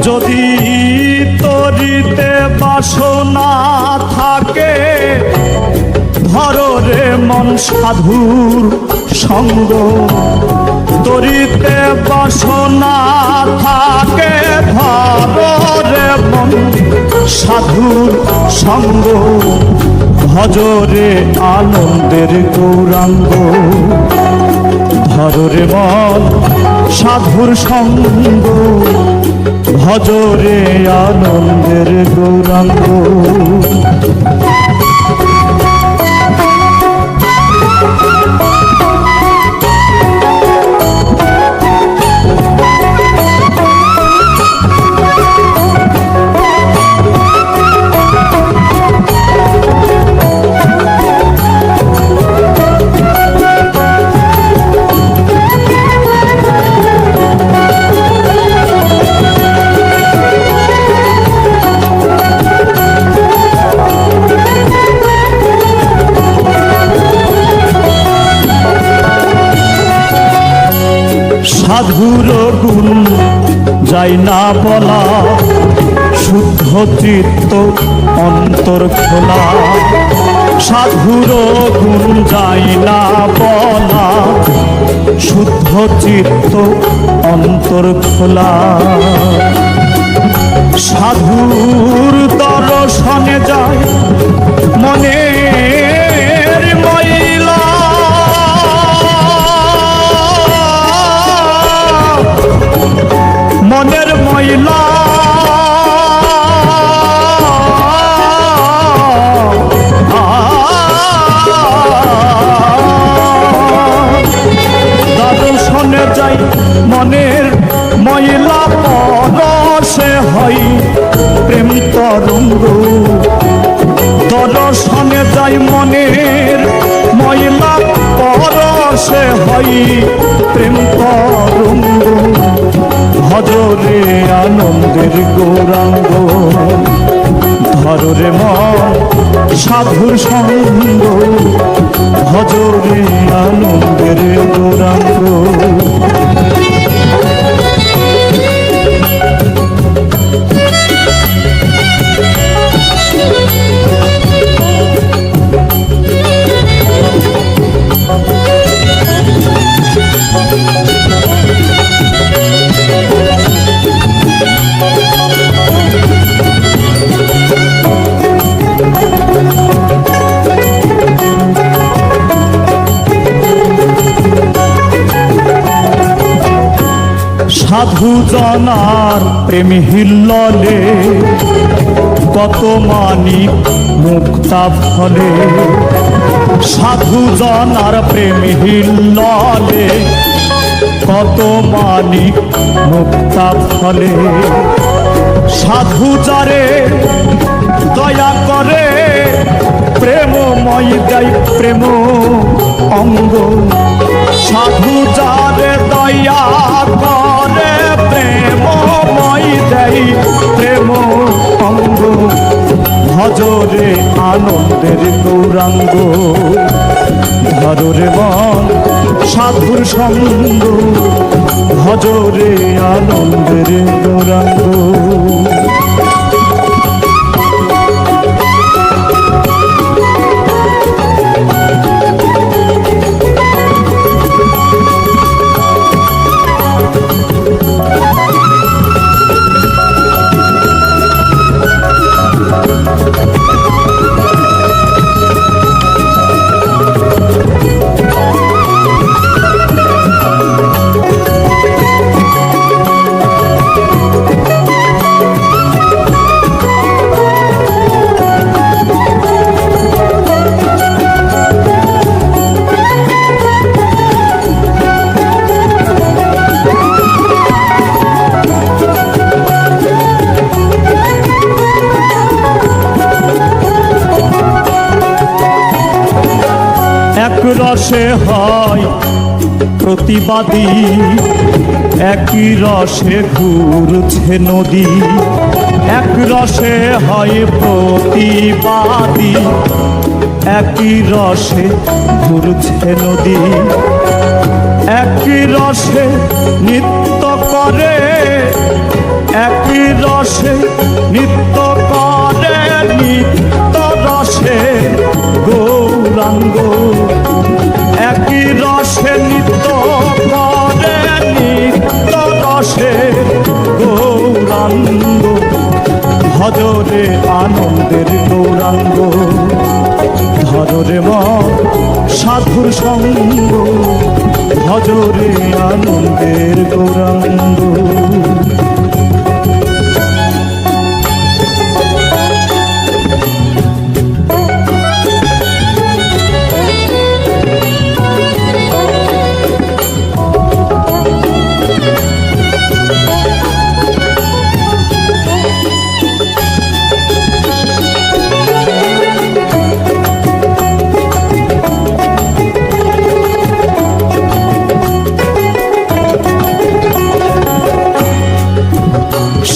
যদি তরিতে বাসনা থাকে, ধরো রে মন সাধুর সঙ্গ। তরিতে বাসনা থাকে, ধরো রে মন সাধুর সঙ্গ। ভজরে আনন্দের গৌরাঙ্গ, ধরো রে মন সাধুর সঙ্গ। ভজরে আনন্দের গৌরাঙ্গ। সাধুর গুণ যাই না বলা, শুদ্ধ চিত্ত অন্তর খোলা। সাধুর গুণ যাই না বলা, শুদ্ধ চিত্ত অন্তর খোলা। সাধুর দর্শনে যায় মনের ময়লা। মনের ময়লা দর্শনে যাই মনের ময়লা। পরশে হয় প্রেম তরঙ্গ। দর্শনে যাই মনের ময়লা, পরশে হয় প্রেম তরঙ্গ। ভজরে আনন্দের গৌরাঙ্গ, ধরো রে মন সাধুর সঙ্গ। ভজরে আনন্দের গৌরাঙ্গ। সাধু জনার প্রেম হিল্ললে, কত মানিক মুক্তা ফলে। সাধু জনার প্রেম হিল্ললে, কত মানিক মুক্তা ফলে। সাধু যারে দয়া করে, প্রেমময় দেয় প্রেম অঙ্গ। সাধু যারে দয়া করে, প্রেমময় দেয় প্রেম অঙ্গ। ভজরে আনন্দের গৌরাঙ্গ, ধরো রে মন সাধুর সঙ্গ। ভজরে আনন্দের গৌরাঙ্গ। রসে হয় প্রতিবাদী, একই রসে ঘুরছে নদী। এক রসে হয় প্রতিবাদী, একই রসে ঘুরছে নদী। একই রসে নৃত্য করে, একই রসে নিত্য করে নিত্য রসে গৌরাঙ্গ একই রসে নিত্য করে নিত্য রসে গৌরাঙ্গ ভজরে আনন্দের গৌরাঙ্গ ধরে মন সাধুর সঙ্গ ভজরে আনন্দের গৌরাঙ্গ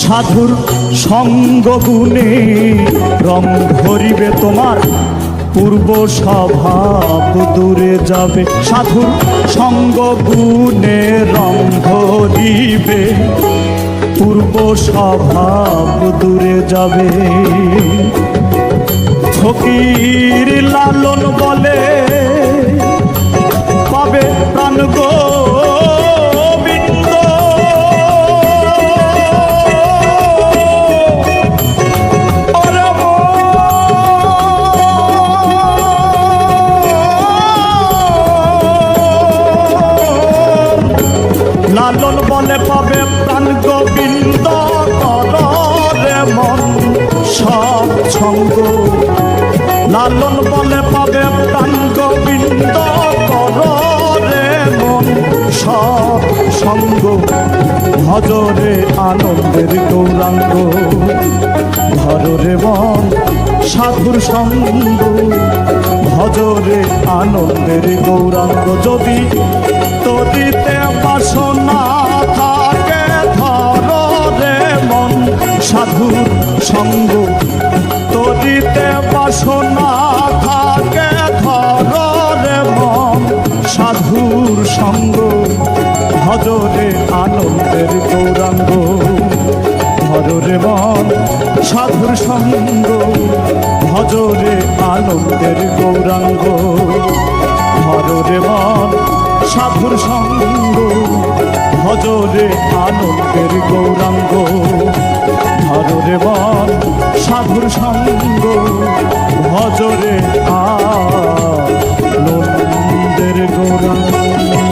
সাধুর সঙ্গ গুণে রং ধরিবে তোমার পূর্ব স্বভাব দূরে যাবে সাধুর সঙ্গ গুণে রং ধরিবে পূর্ব স্বভাব দূরে যাবে ফকির লালন বলে পাবে প্রাণ গো লালন বলে পাবে প্রাণ গোবিন্দ করে মন সৎসঙ্গ লালন বলে পাবে প্রাণ গোবিন্দ করে মন সৎসঙ্গ ভজরে আনন্দের গৌরাঙ্গ ধরে মন সাধুর সঙ্গ ভজরে আনন্দের গৌরাঙ্গ যদি তরিতে বাসনা থাকে ধরে মন সাধুর সঙ্গ তরিতে বাসনা থাকে ধরে মন সাধুর সঙ্গ ভজরে আনন্দের গৌরাঙ্গ ধরে মন সাধুর সঙ্গ ভজরে আনন্দের গৌরাঙ্গ ধরে মন সাধুর সঙ্গ ভজরে আনন্দের গৌরাঙ্গ ধরে মন সাধুর সঙ্গ ভজরে আনন্দের গৌরাঙ্গ।